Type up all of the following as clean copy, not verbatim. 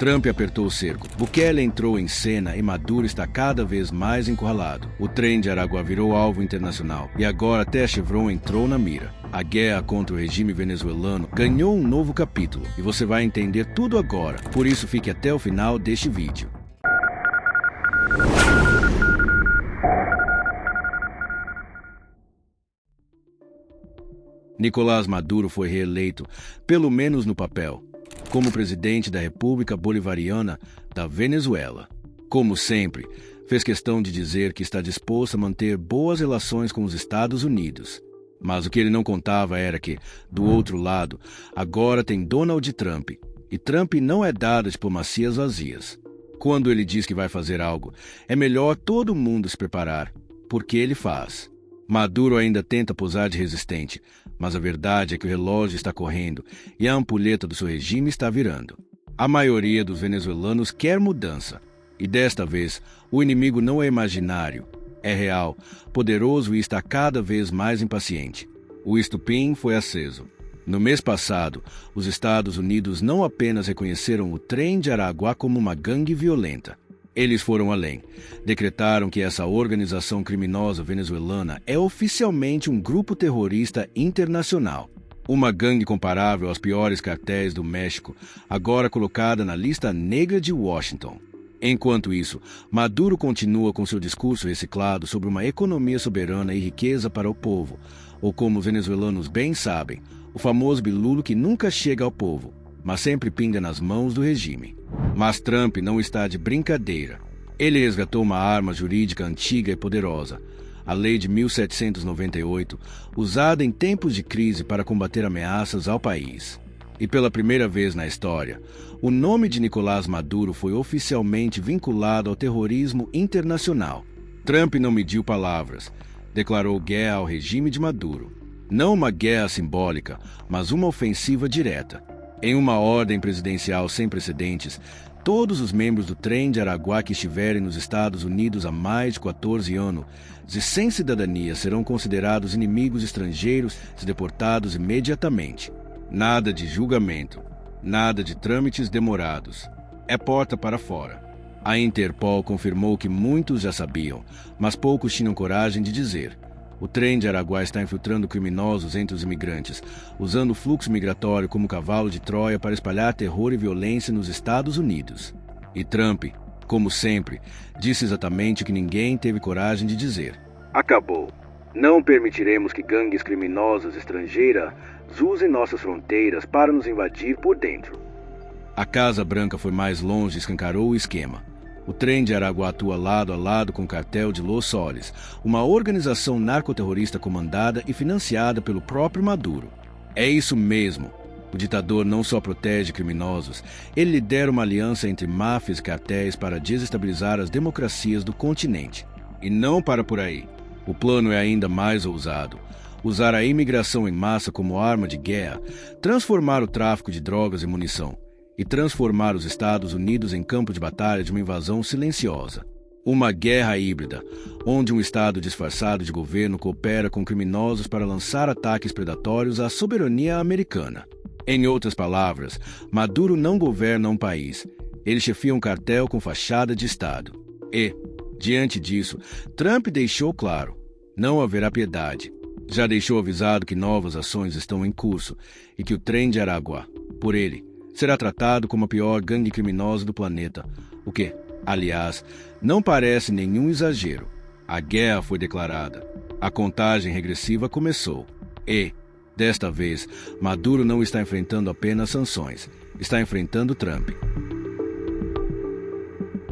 Trump apertou o cerco. Bukele entrou em cena e Maduro está cada vez mais encurralado. O trem de Araguá virou alvo internacional e agora até a Chevron entrou na mira. A guerra contra o regime venezuelano ganhou um novo capítulo e você vai entender tudo agora. Por isso fique até o final deste vídeo. Nicolás Maduro foi reeleito, pelo menos no papel, como presidente da República Bolivariana da Venezuela. Como sempre, fez questão de dizer que está disposto a manter boas relações com os Estados Unidos. Mas o que ele não contava era que, do outro lado, agora tem Donald Trump, e Trump não é dado a diplomacias vazias. Quando ele diz que vai fazer algo, é melhor todo mundo se preparar, porque ele faz. Maduro ainda tenta posar de resistente, mas a verdade é que o relógio está correndo e a ampulheta do seu regime está virando. A maioria dos venezuelanos quer mudança, e desta vez o inimigo não é imaginário, é real, poderoso e está cada vez mais impaciente. O estupim foi aceso. No mês passado, os Estados Unidos não apenas reconheceram o trem de Araguá como uma gangue violenta. Eles foram além. Decretaram que essa organização criminosa venezuelana é oficialmente um grupo terrorista internacional. Uma gangue comparável aos piores cartéis do México, agora colocada na lista negra de Washington. Enquanto isso, Maduro continua com seu discurso reciclado sobre uma economia soberana e riqueza para o povo, ou como os venezuelanos bem sabem, o famoso bilulo que nunca chega ao povo, mas sempre pinga nas mãos do regime. Mas Trump não está de brincadeira. Ele resgatou uma arma jurídica antiga e poderosa, a Lei de 1798, usada em tempos de crise para combater ameaças ao país. E pela primeira vez na história, o nome de Nicolás Maduro foi oficialmente vinculado ao terrorismo internacional. Trump não mediu palavras, declarou guerra ao regime de Maduro. Não uma guerra simbólica, mas uma ofensiva direta. Em uma ordem presidencial sem precedentes, todos os membros do trem de Araguá que estiverem nos Estados Unidos há mais de 14 anos e sem cidadania serão considerados inimigos estrangeiros e deportados imediatamente. Nada de julgamento, nada de trâmites demorados. É porta para fora. A Interpol confirmou que muitos já sabiam, mas poucos tinham coragem de dizer. O trem de Araguá está infiltrando criminosos entre os imigrantes, usando o fluxo migratório como cavalo de Troia para espalhar terror e violência nos Estados Unidos. E Trump, como sempre, disse exatamente o que ninguém teve coragem de dizer. Acabou. Não permitiremos que gangues criminosas estrangeiras usem nossas fronteiras para nos invadir por dentro. A Casa Branca foi mais longe e escancarou o esquema. O trem de Araguá atua lado a lado com o cartel de Los Soles, uma organização narcoterrorista comandada e financiada pelo próprio Maduro. É isso mesmo. O ditador não só protege criminosos, ele lidera uma aliança entre máfias e cartéis para desestabilizar as democracias do continente. E não para por aí. O plano é ainda mais ousado. Usar a imigração em massa como arma de guerra, transformar o tráfico de drogas e munição, e transformar os Estados Unidos em campo de batalha de uma invasão silenciosa. Uma guerra híbrida, onde um Estado disfarçado de governo coopera com criminosos para lançar ataques predatórios à soberania americana. Em outras palavras, Maduro não governa um país, ele chefia um cartel com fachada de Estado. E, diante disso, Trump deixou claro, não haverá piedade. Já deixou avisado que novas ações estão em curso e que o trem de Araguá, por ele, será tratado como a pior gangue criminosa do planeta, o que, aliás, não parece nenhum exagero. A guerra foi declarada. A contagem regressiva começou. E, desta vez, Maduro não está enfrentando apenas sanções, está enfrentando Trump.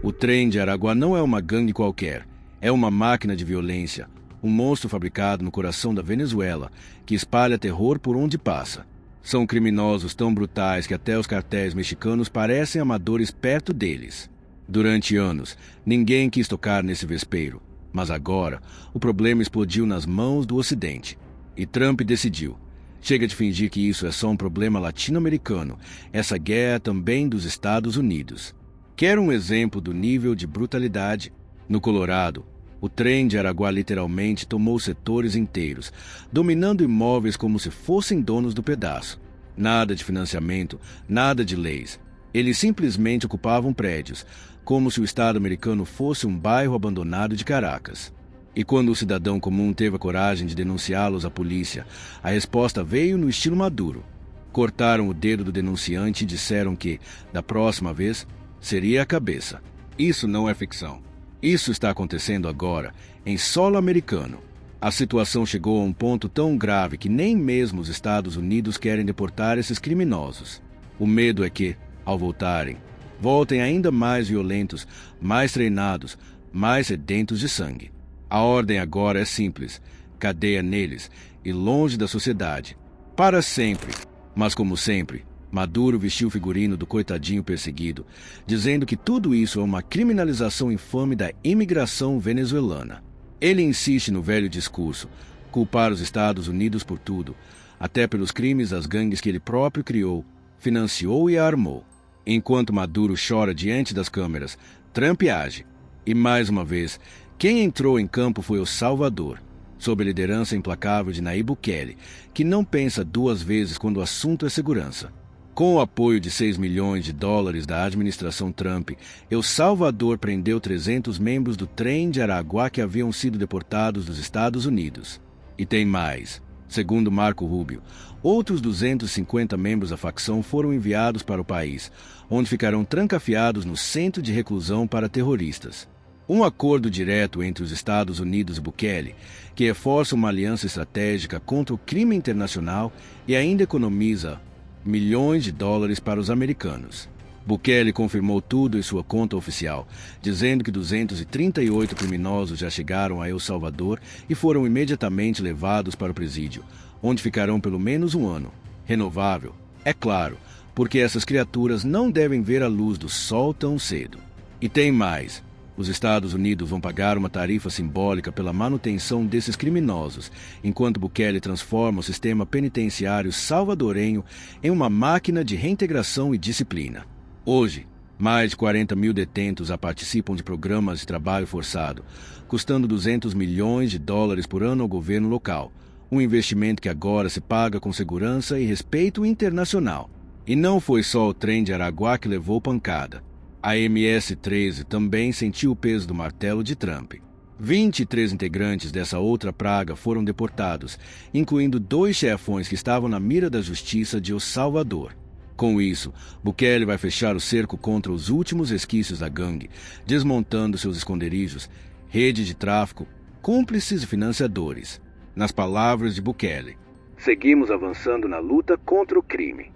O trem de Araguá não é uma gangue qualquer, é uma máquina de violência, um monstro fabricado no coração da Venezuela, que espalha terror por onde passa. São criminosos tão brutais que até os cartéis mexicanos parecem amadores perto deles. Durante anos, ninguém quis tocar nesse vespeiro, mas agora o problema explodiu nas mãos do Ocidente. E Trump decidiu. Chega de fingir que isso é só um problema latino-americano, essa guerra é também dos Estados Unidos. Quer um exemplo do nível de brutalidade? No Colorado, o trem de Araguá literalmente tomou setores inteiros, dominando imóveis como se fossem donos do pedaço. Nada de financiamento, nada de leis. Eles simplesmente ocupavam prédios, como se o Estado americano fosse um bairro abandonado de Caracas. E quando o cidadão comum teve a coragem de denunciá-los à polícia, a resposta veio no estilo Maduro. Cortaram o dedo do denunciante e disseram que, da próxima vez, seria a cabeça. Isso não é ficção. Isso está acontecendo agora, em solo americano. A situação chegou a um ponto tão grave que nem mesmo os Estados Unidos querem deportar esses criminosos. O medo é que, ao voltarem, voltem ainda mais violentos, mais treinados, mais sedentos de sangue. A ordem agora é simples: cadeia neles e longe da sociedade. Para sempre. Mas como sempre, Maduro vestiu o figurino do coitadinho perseguido, dizendo que tudo isso é uma criminalização infame da imigração venezuelana. Ele insiste no velho discurso: culpar os Estados Unidos por tudo, até pelos crimes das gangues que ele próprio criou, financiou e armou. Enquanto Maduro chora diante das câmeras, Trump age. E mais uma vez, quem entrou em campo foi o Salvador, sob a liderança implacável de Nayib Bukele, que não pensa duas vezes quando o assunto é segurança. Com o apoio de 6 milhões de dólares da administração Trump, El Salvador prendeu 300 membros do trem de Araguá que haviam sido deportados dos Estados Unidos. E tem mais. Segundo Marco Rubio, outros 250 membros da facção foram enviados para o país, onde ficarão trancafiados no centro de reclusão para terroristas. Um acordo direto entre os Estados Unidos e Bukele, que reforça uma aliança estratégica contra o crime internacional e ainda economiza milhões de dólares para os americanos. Bukele confirmou tudo em sua conta oficial, dizendo que 238 criminosos já chegaram a El Salvador e foram imediatamente levados para o presídio, onde ficarão pelo menos um ano. Renovável, é claro, porque essas criaturas não devem ver a luz do sol tão cedo. E tem mais. Os Estados Unidos vão pagar uma tarifa simbólica pela manutenção desses criminosos, enquanto Bukele transforma o sistema penitenciário salvadorenho em uma máquina de reintegração e disciplina. Hoje, mais de 40 mil detentos participam de programas de trabalho forçado, custando 200 milhões de dólares por ano ao governo local, um investimento que agora se paga com segurança e respeito internacional. E não foi só o trem de Araguá que levou pancada. A MS-13 também sentiu o peso do martelo de Trump. 23 integrantes dessa outra praga foram deportados, incluindo 2 chefões que estavam na mira da justiça de El Salvador. Com isso, Bukele vai fechar o cerco contra os últimos resquícios da gangue, desmontando seus esconderijos, rede de tráfico, cúmplices e financiadores. Nas palavras de Bukele, seguimos avançando na luta contra o crime.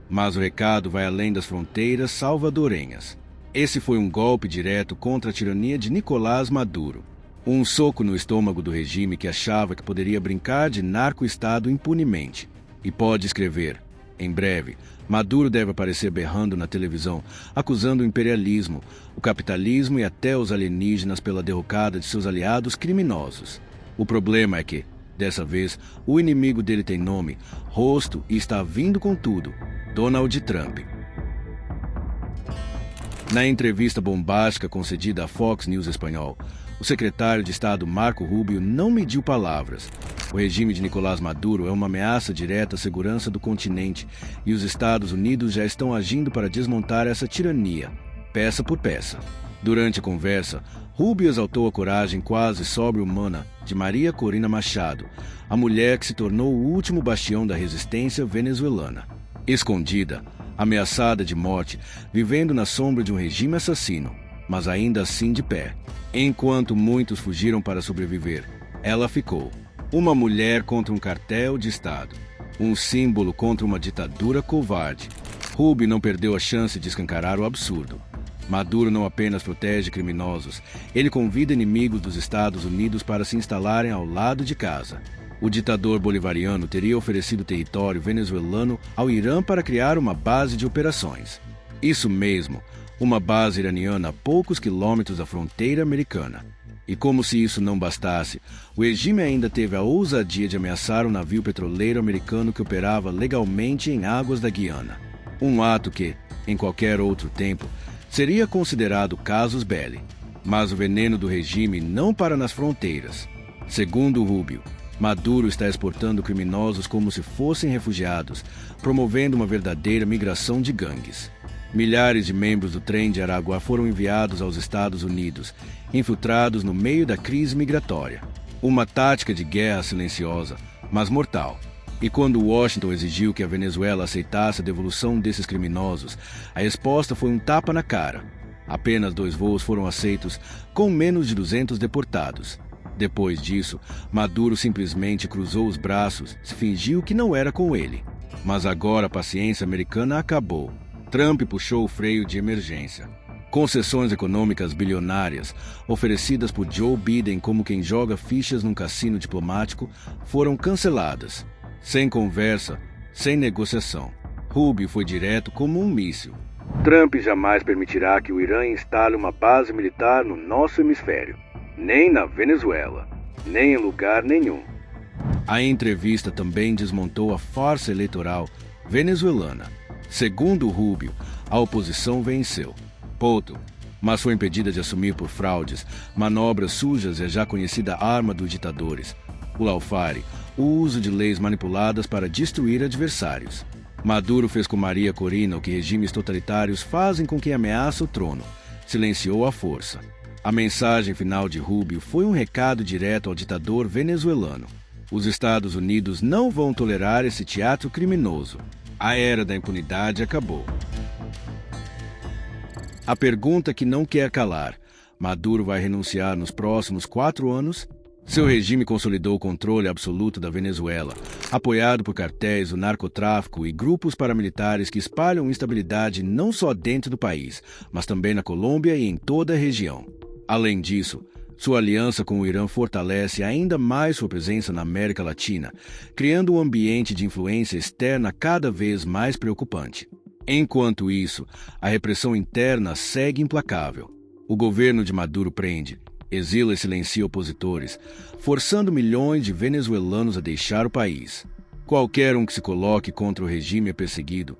Mas o recado vai além das fronteiras salvadorenhas. Esse foi um golpe direto contra a tirania de Nicolás Maduro. Um soco no estômago do regime que achava que poderia brincar de narco-estado impunemente. E pode escrever: em breve, Maduro deve aparecer berrando na televisão, acusando o imperialismo, o capitalismo e até os alienígenas pela derrocada de seus aliados criminosos. O problema é que, dessa vez, o inimigo dele tem nome, rosto e está vindo com tudo: Donald Trump. Na entrevista bombástica concedida à Fox News Espanhol, o secretário de Estado Marco Rubio não mediu palavras. O regime de Nicolás Maduro é uma ameaça direta à segurança do continente e os Estados Unidos já estão agindo para desmontar essa tirania, peça por peça. Durante a conversa, Rubio exaltou a coragem quase sobre-humana de Maria Corina Machado, a mulher que se tornou o último bastião da resistência venezuelana. Escondida, ameaçada de morte, vivendo na sombra de um regime assassino, mas ainda assim de pé. Enquanto muitos fugiram para sobreviver, ela ficou. Uma mulher contra um cartel de Estado. Um símbolo contra uma ditadura covarde. Rubio não perdeu a chance de escancarar o absurdo. Maduro não apenas protege criminosos, ele convida inimigos dos Estados Unidos para se instalarem ao lado de casa. O ditador bolivariano teria oferecido território venezuelano ao Irã para criar uma base de operações. Isso mesmo, uma base iraniana a poucos quilômetros da fronteira americana. E como se isso não bastasse, o regime ainda teve a ousadia de ameaçar um navio petroleiro americano que operava legalmente em águas da Guiana. Um ato que, em qualquer outro tempo, seria considerado casus belli. Mas o veneno do regime não para nas fronteiras. Segundo Rubio, Maduro está exportando criminosos como se fossem refugiados, promovendo uma verdadeira migração de gangues. Milhares de membros do Trem de Aragua foram enviados aos Estados Unidos, infiltrados no meio da crise migratória. Uma tática de guerra silenciosa, mas mortal. E quando Washington exigiu que a Venezuela aceitasse a devolução desses criminosos, a resposta foi um tapa na cara. Apenas 2 voos foram aceitos, com menos de 200 deportados. Depois disso, Maduro simplesmente cruzou os braços e fingiu que não era com ele. Mas agora a paciência americana acabou. Trump puxou o freio de emergência. Concessões econômicas bilionárias, oferecidas por Joe Biden como quem joga fichas num cassino diplomático, foram canceladas. Sem conversa, sem negociação. Rubio foi direto como um míssil. Trump jamais permitirá que o Irã instale uma base militar no nosso hemisfério. Nem na Venezuela, nem em lugar nenhum. A entrevista também desmontou a farsa eleitoral venezuelana. Segundo Rubio, a oposição venceu. Ponto. Mas foi impedida de assumir por fraudes, manobras sujas e a já conhecida arma dos ditadores, o lawfare, o uso de leis manipuladas para destruir adversários. Maduro fez com Maria Corina o que regimes totalitários fazem com quem ameaça o trono. Silenciou a força. A mensagem final de Rubio foi um recado direto ao ditador venezuelano. Os Estados Unidos não vão tolerar esse teatro criminoso. A era da impunidade acabou. A pergunta que não quer calar: Maduro vai renunciar nos próximos 4 anos? Seu regime consolidou o controle absoluto da Venezuela, apoiado por cartéis do narcotráfico e grupos paramilitares que espalham instabilidade não só dentro do país, mas também na Colômbia e em toda a região. Além disso, sua aliança com o Irã fortalece ainda mais sua presença na América Latina, criando um ambiente de influência externa cada vez mais preocupante. Enquanto isso, a repressão interna segue implacável. O governo de Maduro prende, exila e silencia opositores, forçando milhões de venezuelanos a deixar o país. Qualquer um que se coloque contra o regime é perseguido,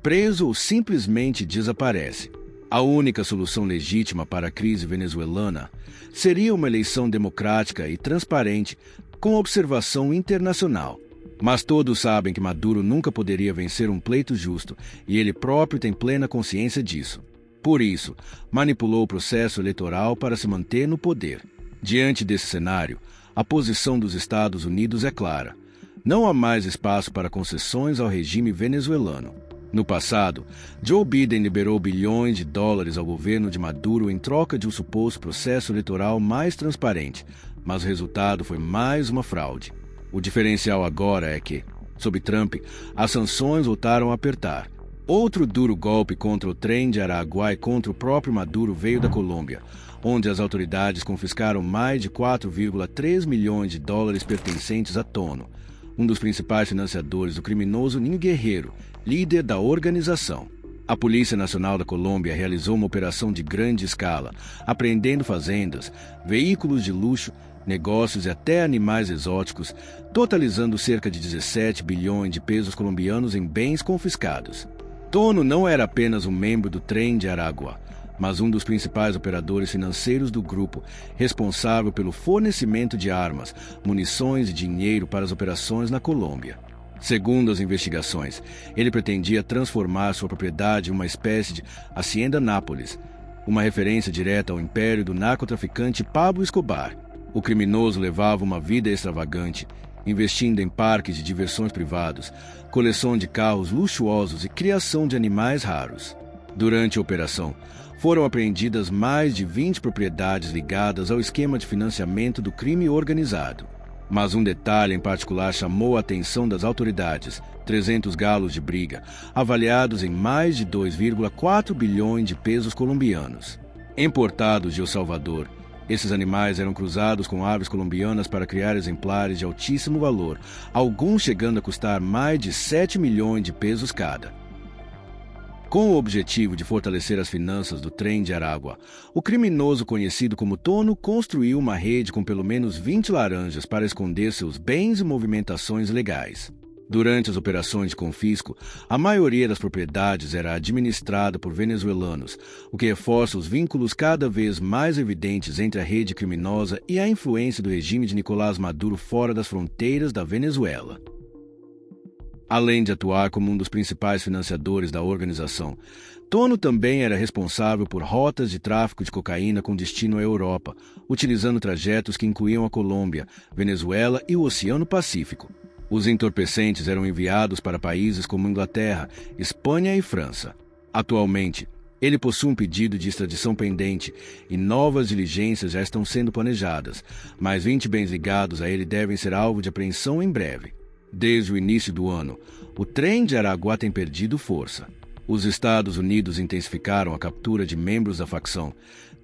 preso ou simplesmente desaparece. A única solução legítima para a crise venezuelana seria uma eleição democrática e transparente com observação internacional. Mas todos sabem que Maduro nunca poderia vencer um pleito justo e ele próprio tem plena consciência disso. Por isso, manipulou o processo eleitoral para se manter no poder. Diante desse cenário, a posição dos Estados Unidos é clara. Não há mais espaço para concessões ao regime venezuelano. No passado, Joe Biden liberou bilhões de dólares ao governo de Maduro em troca de um suposto processo eleitoral mais transparente, mas o resultado foi mais uma fraude. O diferencial agora é que, sob Trump, as sanções voltaram a apertar. Outro duro golpe contra o Trem de Aragua e contra o próprio Maduro veio da Colômbia, onde as autoridades confiscaram mais de 4,3 milhões de dólares pertencentes a Tono, um dos principais financiadores do criminoso Ninho Guerreiro, líder da organização. A Polícia Nacional da Colômbia realizou uma operação de grande escala, apreendendo fazendas, veículos de luxo, negócios e até animais exóticos, totalizando cerca de 17 bilhões de pesos colombianos em bens confiscados. Tono não era apenas um membro do Trem de Aragua, mas um dos principais operadores financeiros do grupo, responsável pelo fornecimento de armas, munições e dinheiro para as operações na Colômbia. Segundo as investigações, ele pretendia transformar sua propriedade em uma espécie de Hacienda Nápoles, uma referência direta ao império do narcotraficante Pablo Escobar. O criminoso levava uma vida extravagante, investindo em parques de diversões privados, coleção de carros luxuosos e criação de animais raros. Durante a operação, foram apreendidas mais de 20 propriedades ligadas ao esquema de financiamento do crime organizado. Mas um detalhe em particular chamou a atenção das autoridades: 300 galos de briga, avaliados em mais de 2,4 bilhões de pesos colombianos. Importados de El Salvador, esses animais eram cruzados com aves colombianas para criar exemplares de altíssimo valor, alguns chegando a custar mais de 7 milhões de pesos cada. Com o objetivo de fortalecer as finanças do Trem de Aragua, o criminoso conhecido como Tono construiu uma rede com pelo menos 20 laranjas para esconder seus bens e movimentações legais. Durante as operações de confisco, a maioria das propriedades era administrada por venezuelanos, o que reforça os vínculos cada vez mais evidentes entre a rede criminosa e a influência do regime de Nicolás Maduro fora das fronteiras da Venezuela. Além de atuar como um dos principais financiadores da organização, Tono também era responsável por rotas de tráfico de cocaína com destino à Europa, utilizando trajetos que incluíam a Colômbia, Venezuela e o Oceano Pacífico. Os entorpecentes eram enviados para países como Inglaterra, Espanha e França. Atualmente, ele possui um pedido de extradição pendente e novas diligências já estão sendo planejadas, mas 20 bens ligados a ele devem ser alvo de apreensão em breve. Desde o início do ano, o trem de Araguá tem perdido força. Os Estados Unidos intensificaram a captura de membros da facção,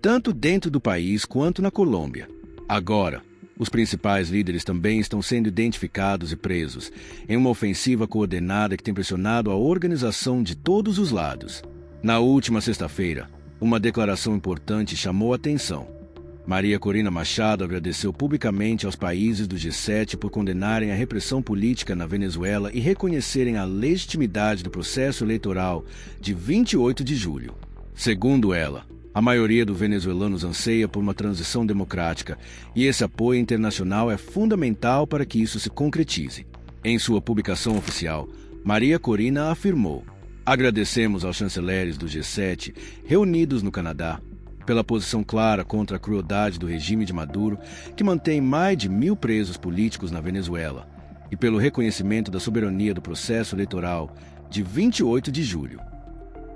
tanto dentro do país quanto na Colômbia. Agora, os principais líderes também estão sendo identificados e presos, em uma ofensiva coordenada que tem pressionado a organização de todos os lados. Na última sexta-feira, uma declaração importante chamou a atenção. Maria Corina Machado agradeceu publicamente aos países do G7 por condenarem a repressão política na Venezuela e reconhecerem a legitimidade do processo eleitoral de 28 de julho. Segundo ela, a maioria dos venezuelanos anseia por uma transição democrática e esse apoio internacional é fundamental para que isso se concretize. Em sua publicação oficial, Maria Corina afirmou: "Agradecemos aos chanceleres do G7 reunidos no Canadá pela posição clara contra a crueldade do regime de Maduro, que mantém mais de 1.000 presos políticos na Venezuela, e pelo reconhecimento da soberania do processo eleitoral de 28 de julho.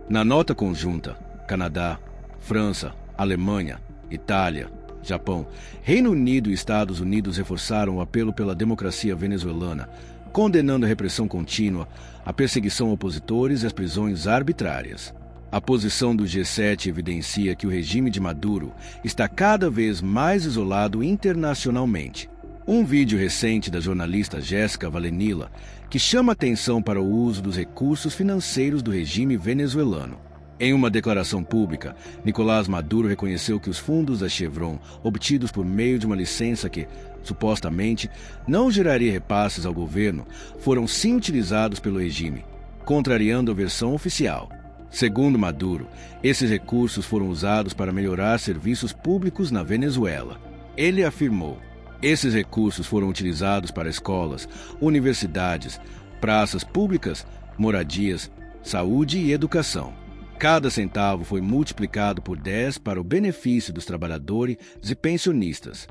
Na nota conjunta, Canadá, França, Alemanha, Itália, Japão, Reino Unido e Estados Unidos reforçaram o apelo pela democracia venezuelana, condenando a repressão contínua, a perseguição a opositores e as prisões arbitrárias. A posição do G7 evidencia que o regime de Maduro está cada vez mais isolado internacionalmente. Um vídeo recente da jornalista Jéssica Valenila, que chama atenção para o uso dos recursos financeiros do regime venezuelano. Em uma declaração pública, Nicolás Maduro reconheceu que os fundos da Chevron, obtidos por meio de uma licença que, supostamente, não geraria repasses ao governo, foram sim utilizados pelo regime, contrariando a versão oficial. Segundo Maduro, esses recursos foram usados para melhorar serviços públicos na Venezuela. Ele afirmou: "Esses recursos foram utilizados para escolas, universidades, praças públicas, moradias, saúde e educação. Cada centavo foi multiplicado por 10 para o benefício dos trabalhadores e pensionistas."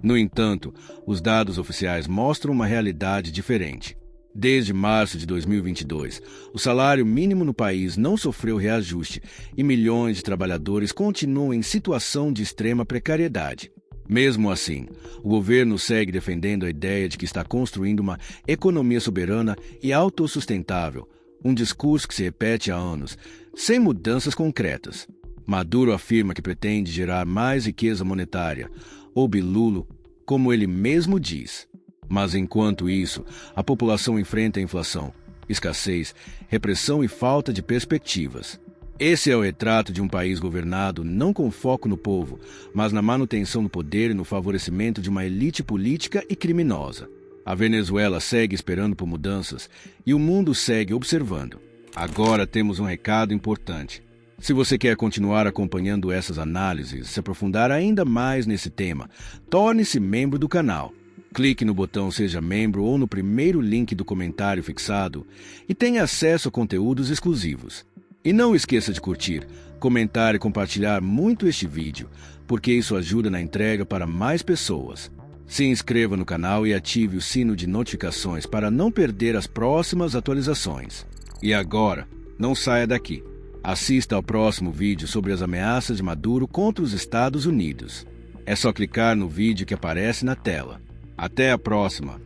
No entanto, os dados oficiais mostram uma realidade diferente. Desde março de 2022, o salário mínimo no país não sofreu reajuste e milhões de trabalhadores continuam em situação de extrema precariedade. Mesmo assim, o governo segue defendendo a ideia de que está construindo uma economia soberana e autossustentável, um discurso que se repete há anos, sem mudanças concretas. Maduro afirma que pretende gerar mais riqueza monetária, ou bilulo, como ele mesmo diz. Mas enquanto isso, a população enfrenta a inflação, escassez, repressão e falta de perspectivas. Esse é o retrato de um país governado não com foco no povo, mas na manutenção do poder e no favorecimento de uma elite política e criminosa. A Venezuela segue esperando por mudanças e o mundo segue observando. Agora temos um recado importante. Se você quer continuar acompanhando essas análises e se aprofundar ainda mais nesse tema, torne-se membro do canal. Clique no botão Seja Membro ou no primeiro link do comentário fixado e tenha acesso a conteúdos exclusivos. E não esqueça de curtir, comentar e compartilhar muito este vídeo, porque isso ajuda na entrega para mais pessoas. Se inscreva no canal e ative o sino de notificações para não perder as próximas atualizações. E agora, não saia daqui. Assista ao próximo vídeo sobre as ameaças de Maduro contra os Estados Unidos. É só clicar no vídeo que aparece na tela. Até a próxima!